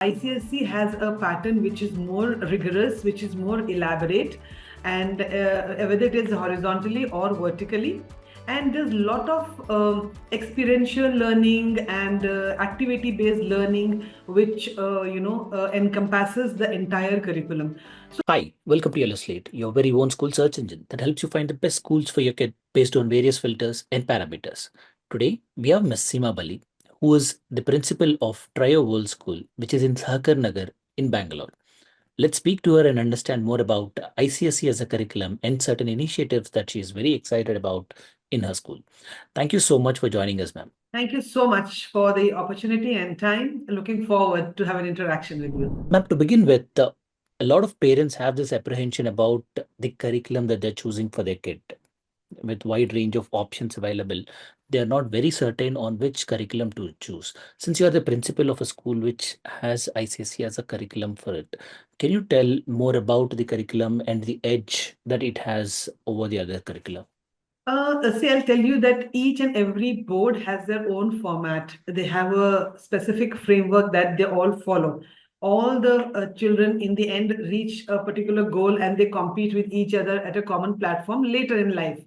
ICSE has a pattern which is more rigorous, which is more elaborate, and whether it is horizontally or vertically. And there's a lot of experiential learning and activity-based learning, which encompasses the entire curriculum. Hi, welcome to Yellow Slate, your very own school search engine that helps you find the best schools for your kid based on various filters and parameters. Today, we have Ms. Seema Bali, who is the principal of Trio World School, which is in Sahakar Nagar in Bangalore. Let's speak to her and understand more about ICSE as a curriculum and certain initiatives that she is very excited about in her school. Thank you so much for joining us, ma'am. Thank you so much for the opportunity and time. Looking forward to have an interaction with you. Ma'am, to begin with, a lot of parents have this apprehension about the curriculum that they're choosing for their kid. With wide range of options available, they are not very certain on which curriculum to choose. Since you are the principal of a school which has ICSE as a curriculum for it, can you tell more about the curriculum and the edge that it has over the other curriculum? See, I'll tell you that each and every board has their own format. They have a specific framework that they all follow. All the children in the end reach a particular goal and they compete with each other at a common platform later in life.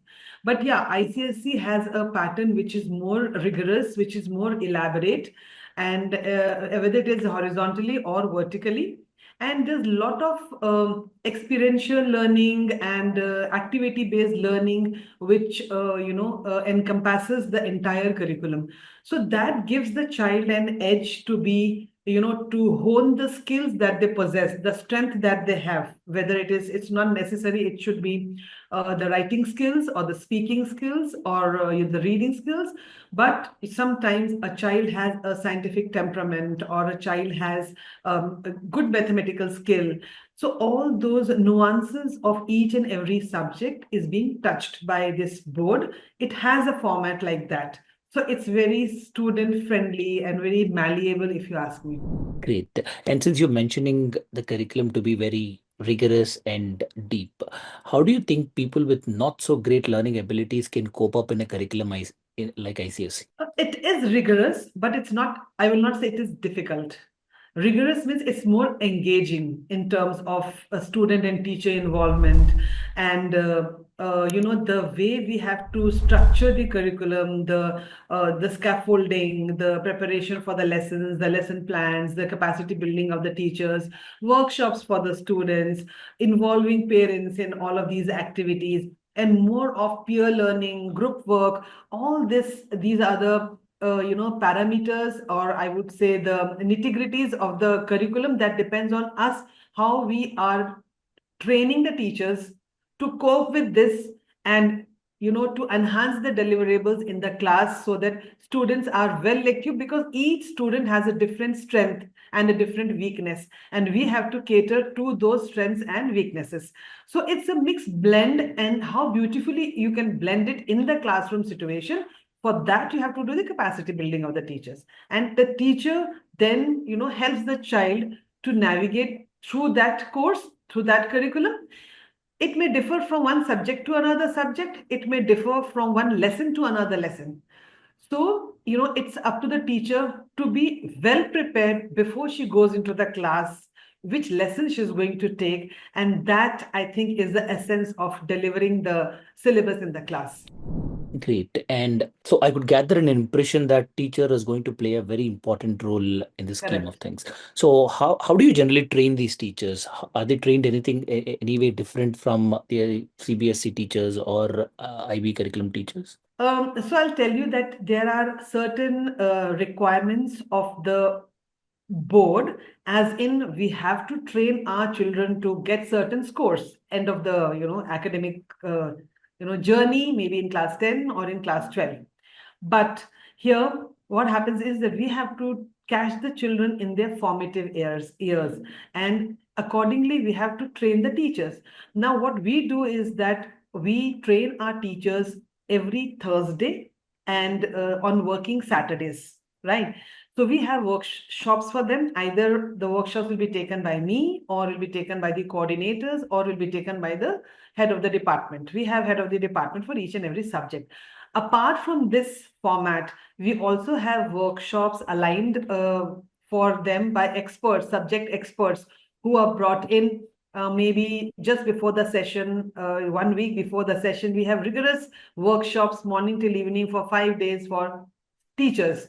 But yeah, ICSE has a pattern which is more rigorous, which is more elaborate, and whether it is horizontally or vertically. And there's a lot of experiential learning and activity-based learning, which encompasses the entire curriculum. So that gives the child an edge to be, to hone the skills that they possess, the strength that they have. Whether it's not necessary, it should be the writing skills or the speaking skills or the reading skills. But sometimes a child has a scientific temperament or a child has a good mathematical skill. So all those nuances of each and every subject is being touched by this board. It has a format like that. So it's very student friendly and very malleable, if you ask me. Great. And since you're mentioning the curriculum to be very rigorous and deep, how do you think people with not so great learning abilities can cope up in a curriculum like ICSE? It is rigorous, but it's not, I will not say it is difficult. Rigorous means it's more engaging in terms of student and teacher involvement, and the way we have to structure the curriculum, the scaffolding, the preparation for the lessons, the lesson plans, the capacity building of the teachers, workshops for the students, involving parents in all of these activities, and more of peer learning, group work. All these are the parameters, or I would say the nitty-gritties of the curriculum that depends on us, how we are training the teachers to cope with this, and to enhance the deliverables in the class so that students are well equipped, because each student has a different strength and a different weakness, and we have to cater to those strengths and weaknesses. So it's a mixed blend, and how beautifully you can blend it in the classroom situation. For that, you have to do the capacity building of the teachers, and the teacher then helps the child to navigate through that course, through that curriculum. It may differ from one subject to another subject. It may differ from one lesson to another lesson. So, it's up to the teacher to be well prepared before she goes into the class, which lesson she's going to take. And that, I think, is the essence of delivering the syllabus in the class. Great. And so I could gather an impression that teacher is going to play a very important role in the scheme of Correct. things. So how do you generally train these teachers? Are they trained anything any way different from the CBSE teachers or IB curriculum teachers? So I'll tell you that there are certain requirements of the board, as in we have to train our children to get certain scores end of the academic journey, maybe in class 10 or in class 12. But here what happens is that we have to catch the children in their formative years, and accordingly we have to train the teachers. Now what we do is that we train our teachers every Thursday and on working Saturdays, right? So we have workshops for them. Either the workshops will be taken by me, or will be taken by the coordinators, or will be taken by the head of the department. We have head of the department for each and every subject. Apart from this format, we also have workshops aligned for them by experts, subject experts, who are brought in maybe just before the session, 1 week before the session. We have rigorous workshops morning till evening for 5 days for teachers.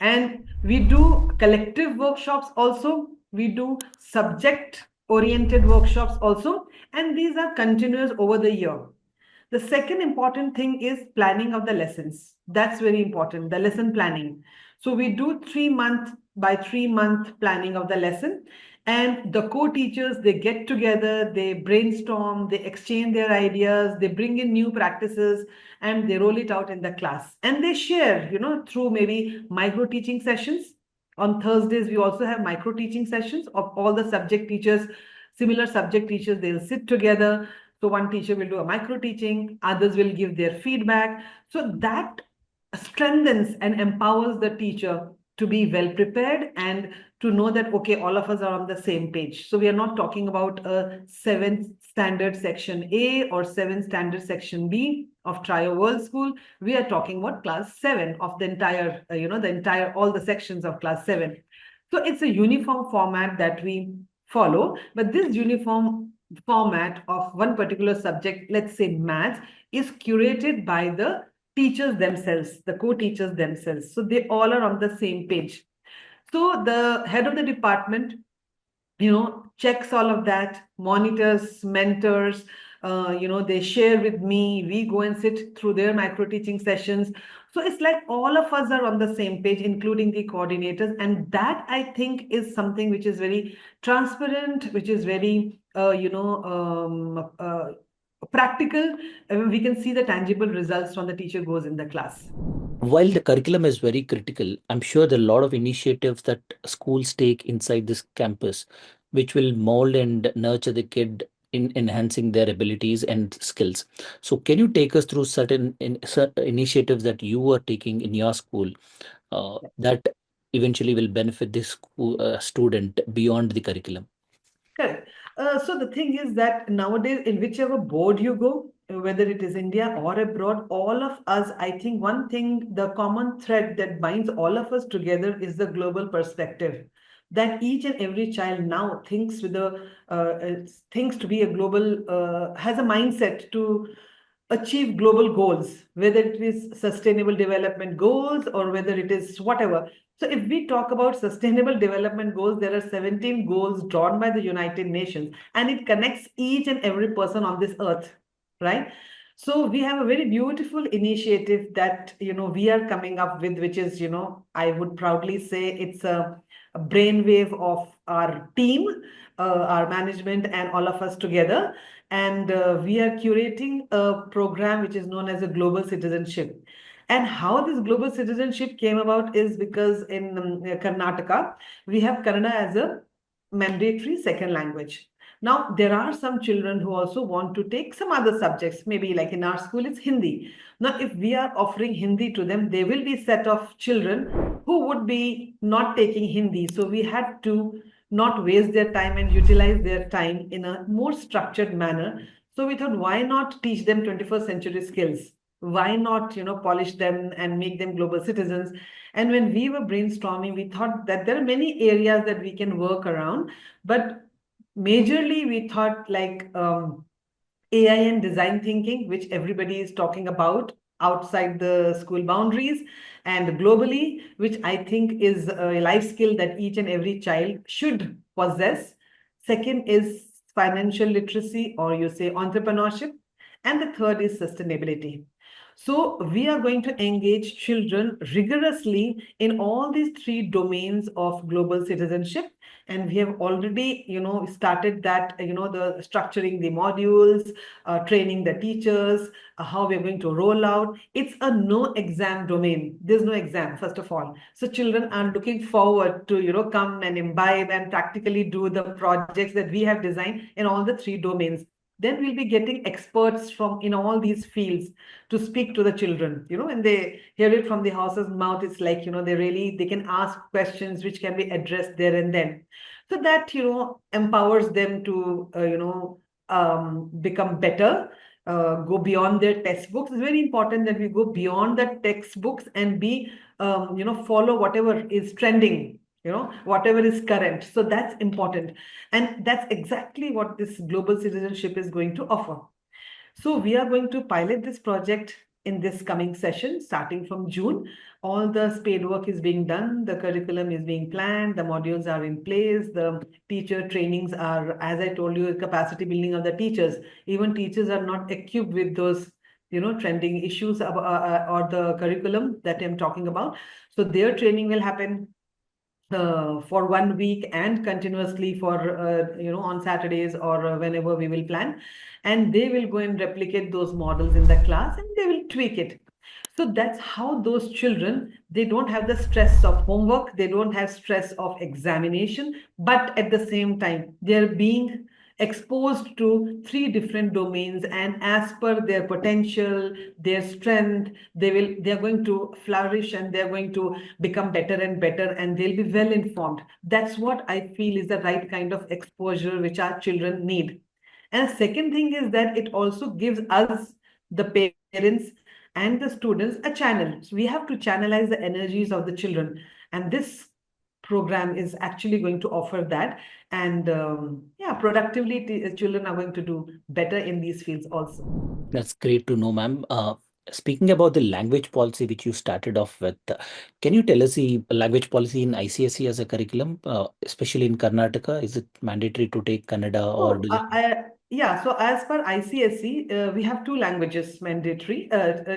And we do collective workshops also. We do subject oriented workshops also. And these are continuous over the year. The second important thing is planning of the lessons. That's very important, the lesson planning. So we do 3 month by 3 month planning of the lesson. And the co-teachers, they get together, they brainstorm, they exchange their ideas, they bring in new practices, and they roll it out in the class. And they share, through maybe micro teaching sessions. On Thursdays, we also have micro teaching sessions of all the subject teachers, similar subject teachers, they'll sit together. So one teacher will do a micro teaching, others will give their feedback. So that strengthens and empowers the teacher to be well prepared and to know that, okay, all of us are on the same page. So we are not talking about a 7th standard section A or 7th standard section B of Trio World School. We are talking about class 7 of the entire, all the sections of class 7. So it's a uniform format that we follow, but this uniform format of one particular subject, let's say maths, is curated by the teachers themselves, the co-teachers themselves. So they all are on the same page. So the head of the department, checks all of that, monitors, mentors, they share with me, we go and sit through their micro teaching sessions. So it's like all of us are on the same page, including the coordinators. And that, I think, is something which is very transparent, which is very, practical. We can see the tangible results when the teacher goes in the class. While the curriculum is very critical, I'm sure there are a lot of initiatives that schools take inside this campus, which will mold and nurture the kid in enhancing their abilities and skills. So, can you take us through certain initiatives that you are taking in your school that eventually will benefit this student beyond the curriculum? Correct. So the thing is that nowadays, in whichever board you go, whether it is India or abroad, all of us, I think one thing, the common thread that binds all of us together is the global perspective. That each and every child now thinks thinks to be a global, has a mindset to achieve global goals, whether it is sustainable development goals or whether it is whatever. So if we talk about sustainable development goals, there are 17 goals drawn by the United Nations, and it connects each and every person on this earth, right? So we have a very beautiful initiative that, we are coming up with, which is, I would proudly say it's a brainwave of our team, our management, and all of us together. And we are curating a program which is known as a global citizenship. And how this global citizenship came about is because in Karnataka, we have Kannada as a mandatory second language. Now, there are some children who also want to take some other subjects. Maybe like in our school, it's Hindi. Now, if we are offering Hindi to them, there will be a set of children who would be not taking Hindi. So we had to not waste their time and utilize their time in a more structured manner. So we thought, why not teach them 21st century skills? Why not, polish them and make them global citizens? And when we were brainstorming, we thought that there are many areas that we can work around, but majorly we thought like AI and design thinking, which everybody is talking about outside the school boundaries and globally, which I think is a life skill that each and every child should possess. Second is financial literacy, or you say entrepreneurship. And the third is sustainability. So we are going to engage children rigorously in all these three domains of global citizenship. And we have already, started that, the structuring the modules, training the teachers, how we're going to roll out. It's a no exam domain. There's no exam, first of all. So children are looking forward to, come and imbibe and practically do the projects that we have designed in all the three domains. Then we'll be getting experts from in all these fields to speak to the children. When they hear it from the horse's mouth, it's like, they can ask questions which can be addressed there and then. So that, empowers them to, become better, go beyond their textbooks. It's very important that we go beyond the textbooks and be, follow whatever is trending whatever is current. So that's important. And that's exactly what this global citizenship is going to offer. So we are going to pilot this project in this coming session, starting from June. All the spade work is being done, the curriculum is being planned, the modules are in place, the teacher trainings are, as I told you, capacity building of the teachers. Even teachers are not equipped with those, trending issues or the curriculum that I'm talking about. So their training will happen for 1 week and continuously for on Saturdays or whenever we will plan, and they will go and replicate those models in the class and they will tweak it. So that's how those children, they don't have the stress of homework, they don't have stress of examination, but at the same time they're being exposed to three different domains, and as per their potential, their strength, they're going to flourish and they're going to become better and better, and they'll be well informed. That's what I feel is the right kind of exposure which our children need. And second thing is that it also gives us, the parents and the students, a channel. So we have to channelize the energies of the children, and this program is actually going to offer that. And yeah, productively, children are going to do better in these fields also. That's great to know, ma'am. Speaking about the language policy which you started off with, can you tell us the language policy in ICSE as a curriculum, especially in Karnataka? Is it mandatory to take Kannada, or So, do they? yeah, so as per ICSE, we have two languages mandatory.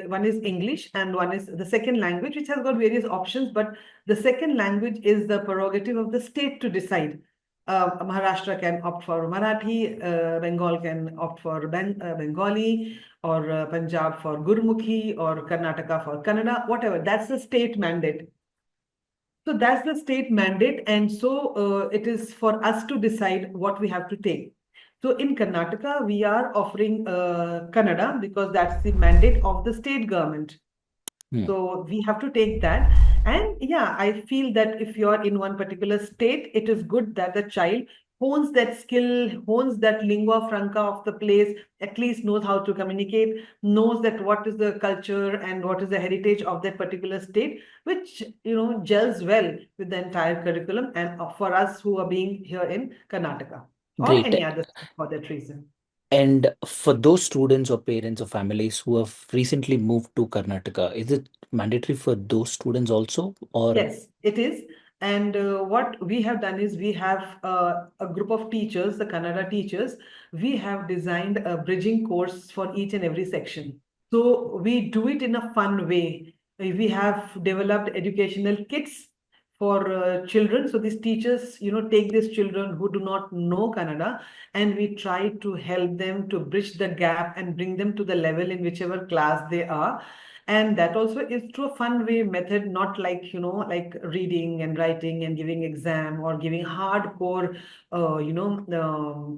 One is English and one is the second language, which has got various options, but the second language is the prerogative of the state to decide. Maharashtra can opt for Marathi, Bengal can opt for Bengali, or Punjab for Gurmukhi, or Karnataka for Kannada, whatever. That's the state mandate. So that's the state mandate, and so it is for us to decide what we have to take. So in Karnataka, we are offering Kannada because that's the mandate of the state government. Hmm. So we have to take that. And yeah, I feel that if you're in one particular state, it is good that the child hones that skill, hones that lingua franca of the place, at least knows how to communicate, knows that what is the culture and what is the heritage of that particular state, which, gels well with the entire curriculum. And for us who are being here in Karnataka or Great. any other state for that reason. And for those students or parents or families who have recently moved to Karnataka, is it mandatory for those students also, or? Yes, it is. And what we have done is we have a group of teachers, the Kannada teachers. We have designed a bridging course for each and every section. So we do it in a fun way. We have developed educational kits for children. So these teachers, take these children who do not know Kannada, and we try to help them to bridge the gap and bring them to the level in whichever class they are. And that also is through a fun way method, not like, like reading and writing and giving exam or giving hardcore,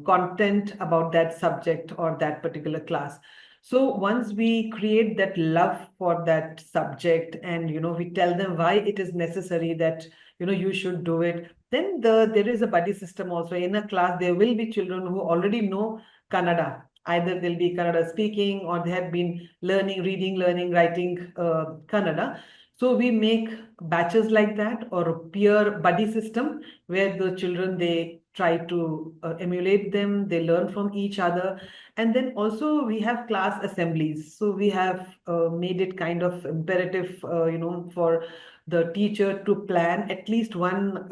content about that subject or that particular class. So once we create that love for that subject, and we tell them why it is necessary that you should do it, then there is a buddy system also. In a class there will be children who already know Kannada. Either they'll be Kannada speaking or they have been learning, reading, learning, writing Kannada. So we make batches like that, or a peer buddy system where the children, they try to emulate them, they learn from each other. And then also we have class assemblies. So we have made it kind of imperative, for the teacher to plan at least one,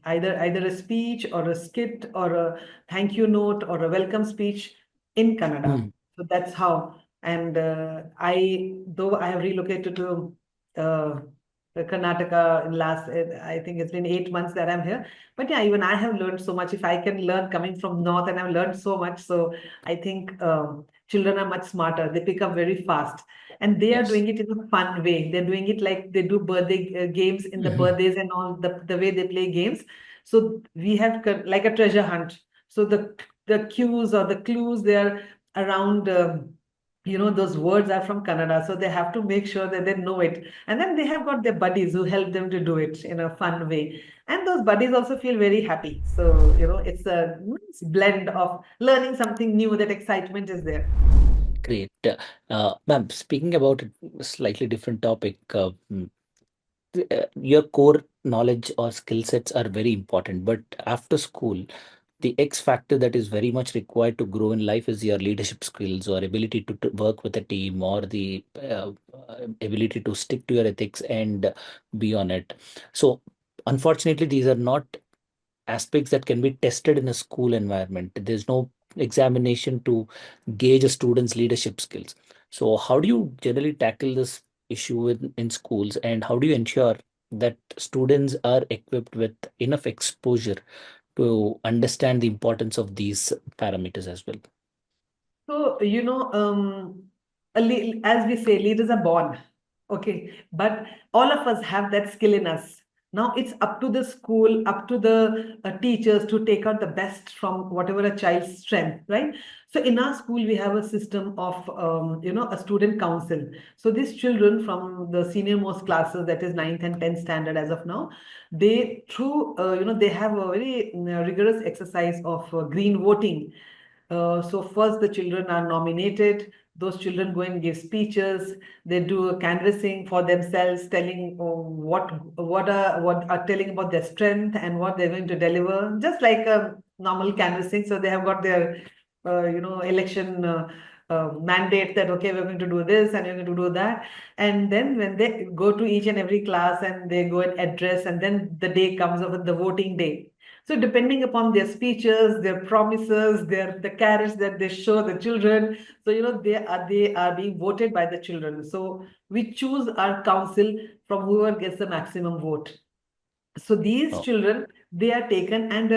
either a speech or a skit or a thank you note or a welcome speech in Canada. Hmm. So that's how. And though I have relocated to uh, Karnataka in last, I think it's been 8 months that I'm here. But yeah, even I have learned so much. If I can learn coming from North, and I've learned so much. So I think children are much smarter. They pick up very fast. And they are Yes. doing it in a fun way. They're doing it like they do birthday games in the Mhm. birthdays and all, the way they play games. So we have like a treasure hunt. So the cues or the clues, they are around, those words are from Kannada, so they have to make sure that they know it. And then they have got their buddies who help them to do it in a fun way. And those buddies also feel very happy. So, it's a nice blend of learning something new, that excitement is there. Great. Ma'am, speaking about a slightly different topic, your core knowledge or skill sets are very important, but after school, the X factor that is very much required to grow in life is your leadership skills or ability to work with a team, or the ability to stick to your ethics and be on it. So, unfortunately, these are not aspects that can be tested in a school environment. There's no examination to gauge a student's leadership skills. So, how do you generally tackle this issue in schools, and how do you ensure that students are equipped with enough exposure to understand the importance of these parameters as well? So, as we say, leaders are born, okay, but all of us have that skill in us. Now it's up to the school, up to the teachers to take out the best from whatever a child's strength, right? So in our school, we have a system of, a student council. So these children from the senior most classes, that is ninth and 10th standard as of now, they through, they have a very rigorous exercise of green voting. So first the children are nominated. Those children go and give speeches. They do a canvassing for themselves, telling what are telling about their strength and what they're going to deliver, just like a normal canvassing. So they have got their election mandate that okay, we're going to do this and we're going to do that. And then when they go to each and every class and they go and address, and then the day comes of the voting day. So depending upon their speeches, their promises, the carrots that they show the children, so they are being voted by the children. So we choose our council from whoever gets the maximum vote. So these Oh. children, they are taken, and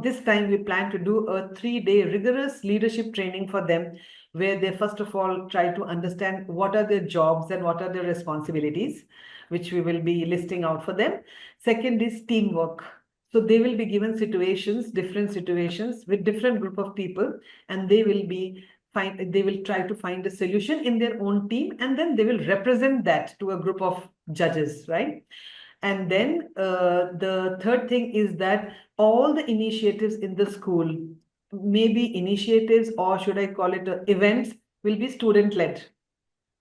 this time we plan to do a 3-day rigorous leadership training for them, where they first of all try to understand what are their jobs and what are their responsibilities, which we will be listing out for them. Second is teamwork. So they will be given situations, different situations with different group of people, and they will try to find a solution in their own team, and then they will represent that to a group of judges, right? And then the third thing is that all the initiatives in the school, maybe initiatives, or should I call it events, will be student led.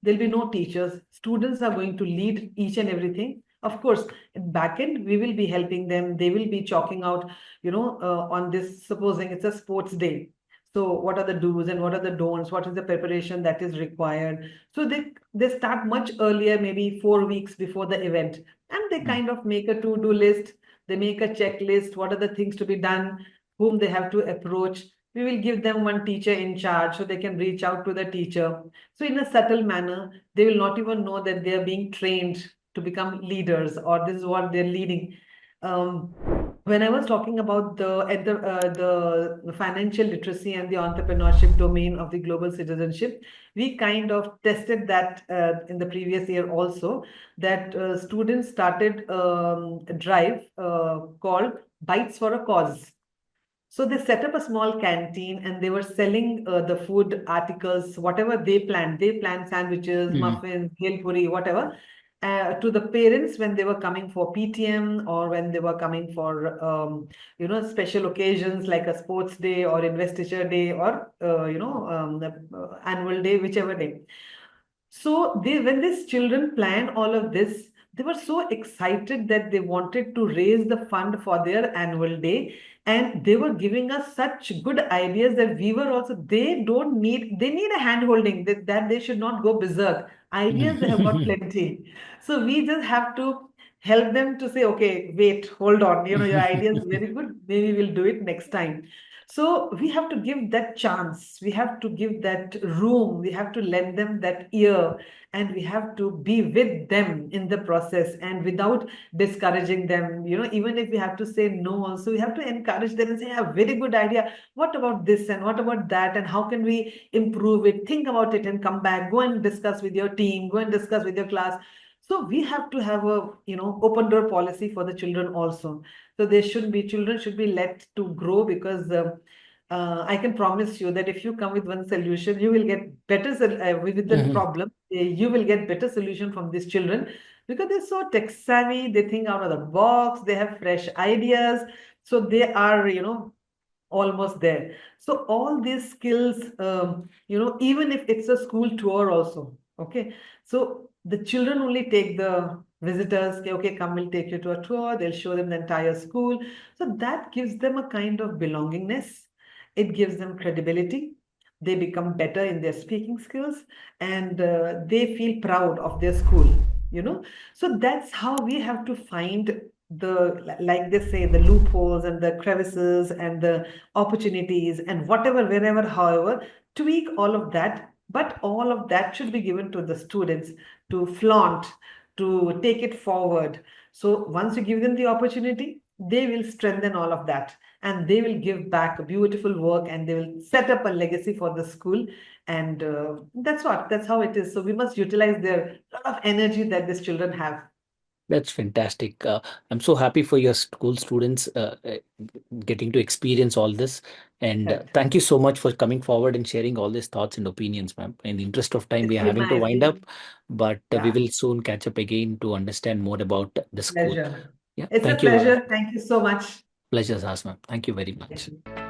There'll be no teachers. Students are going to lead each and everything. Of course, in back end, we will be helping them. They will be chalking out, on this, supposing it's a sports day. So what are the do's and what are the don'ts? What is the preparation that is required? So they start much earlier, maybe 4 weeks before the event, and they Mm. kind of make a to-do list. They make a checklist. What are the things to be done? Whom they have to approach? We will give them one teacher in charge so they can reach out to the teacher. So in a subtle manner, they will not even know that they are being trained to become leaders, or this is what they're leading. Um, when I was talking about the financial literacy and the entrepreneurship domain of the global citizenship, we kind of tested that in the previous year also, that students started a drive called Bites for a Cause. So they set up a small canteen and they were selling the food articles, whatever they planned. They planned sandwiches, Mm. muffins, bhel puri, whatever, to the parents when they were coming for PTM, or when they were coming for, special occasions like a sports day or investiture day, or, the annual day, whichever day. So when these children planned all of this, they were so excited that they wanted to raise the fund for their annual day, and they were giving us such good ideas that we were also. They need a hand holding, that they should not go berserk. Ideas they have got plenty, so we just have to help them to say, okay, wait, hold on, your idea is very good. Maybe we'll do it next time. So we have to give that chance. We have to give that room. We have to lend them that ear, and we have to be with them in the process, and without discouraging them. Even if we have to say no, also we have to encourage them and say, "Yeah, very good idea. What about this and what about that? And how can we improve it? Think about it and come back. Go and discuss with your team. Go and discuss with your class." So we have to have a open door policy for the children also. So children should be let to grow, because I can promise you that if you come with one solution, you will get better with the Mhm. problem. You will get better solution from these children, because they're so tech savvy. They think out of the box. They have fresh ideas. So they are, almost there. So all these skills, even if it's a school tour also, okay. So the children only take the visitors, okay, come, we'll take you to a tour, they'll show them the entire school. So that gives them a kind of belongingness. It gives them credibility. They become better in their speaking skills, and they feel proud of their school. So that's how we have to find like they say, the loopholes and the crevices and the opportunities and whatever, wherever, however, tweak all of that. But all of that should be given to the students to flaunt, to take it forward. So once you give them the opportunity, they will strengthen all of that, and they will give back a beautiful work, and they will set up a legacy for the school. And that's how it is. So we must utilize their lot of energy that these children have. That's fantastic. I'm so happy for your school students getting to experience all this. And Correct. thank you so much for coming forward and sharing all these thoughts and opinions, ma'am. In the interest of time, we It's are been having to nice. wind up, but we Yeah, will soon catch up again to understand more about the school. pleasure. Yeah, It's a thank you. pleasure. Thank you so much. Pleasure's ours, ma'am. Thank you very Thank much. you.